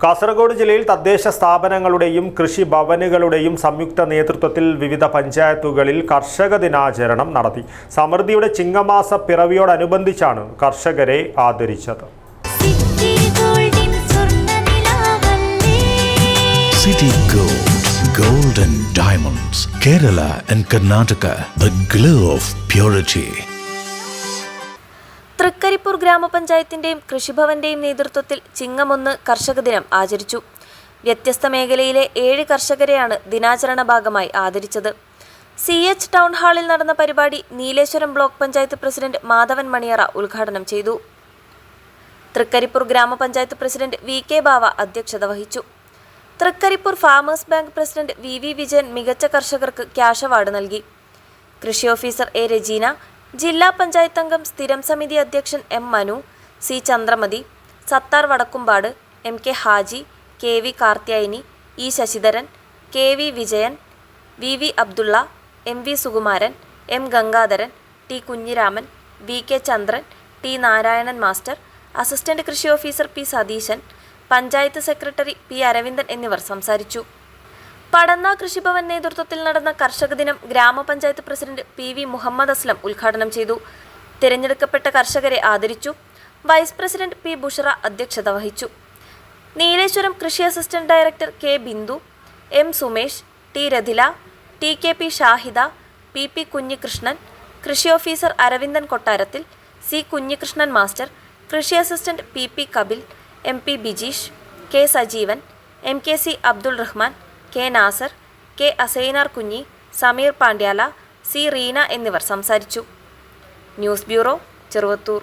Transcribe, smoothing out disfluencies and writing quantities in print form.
കാസർഗോഡ് ജില്ലയിൽ തദ്ദേശ സ്ഥാപനങ്ങളുടെയും കൃഷി ഭവനുകളുടെയും സംയുക്ത നേതൃത്വത്തിൽ വിവിധ പഞ്ചായത്തുകളിൽ കർഷക ദിനാചരണം നടത്തി. സമൃദ്ധിയുടെ ചിങ്ങമാസ പിറവിയോടനുബന്ധിച്ചാണ് കർഷകരെ ആദരിച്ചത്. City Gold, Gold and Diamonds, Kerala and Karnataka, the glow of purity. Trikaripur ഗ്രാമപഞ്ചായത്തിന്റെയും കൃഷിഭവന്റെയും നേതൃത്വത്തിൽ ചിങ്ങം 1 കർഷക ദിനം ആചരിച്ചു. വ്യത്യസ്ത മേഖലയിലെ 7 കർഷകരെയാണ് ദിനാചരണ ഭാഗമായി ആദരിച്ചത്. CH ടൗൺ ഹാളിൽ നടന്ന പരിപാടി നീലേശ്വരം ബ്ലോക്ക് പഞ്ചായത്ത് പ്രസിഡന്റ് മാധവൻ മണിയറ ഉദ്ഘാടനം ചെയ്തു. തൃക്കരിപ്പൂർ ഗ്രാമപഞ്ചായത്ത് പ്രസിഡന്റ് VK ബാവ അധ്യക്ഷത വഹിച്ചു. Thrikaripur farmers bank president VV Vijayan മികച്ച കർഷകർക്ക് ക്യാഷ് അവാർഡ് നൽകി. കൃഷി ഓഫീസർ A രജീന, ജില്ലാ പഞ്ചായത്ത് അംഗം സ്ഥിരം സമിതി അധ്യക്ഷൻ M Manu, C Chandramathi, Sathar Vadakkumpad, MK Haji, KV Karthyayani, E Sasidharan, KV Vijayan, VV Abdulla, MV Sukumaran, M Gangadharan, T Kunhiraman, VK Chandran, T Narayanan master, assistant കൃഷി officer P Satheesan, panchayat secretary P Aravindan എന്നിവർ സംസാരിച്ചു. പടന്ന കൃഷിഭവൻ നേതൃത്വത്തിൽ നടന്ന കർഷക ദിനം ഗ്രാമപഞ്ചായത്ത് പ്രസിഡന്റ് PV മുഹമ്മദ് അസ്ലം ഉദ്ഘാടനം ചെയ്തു. തിരഞ്ഞെടുക്കപ്പെട്ട കർഷകരെ ആദരിച്ചു. വൈസ് പ്രസിഡന്റ് P ബുഷറ അധ്യക്ഷത വഹിച്ചു. നീലേശ്വരം കൃഷി assistant director K Bindu, M Sumesh, T Rathila, TKP Shahida, PP Kunhikrishnan, കൃഷി officer Aravindan Kottarathil, C Kunhikrishnan master, കൃഷി assistant PP Kapil, MP Bijeesh, K Sajeevan, MKC Abdul Rahman, K Nasar, K Asainar Kunhi, Sameer Pandyala, C Reena എന്നിവർ സംസാരിച്ചു. News bureau, Cheruvathur.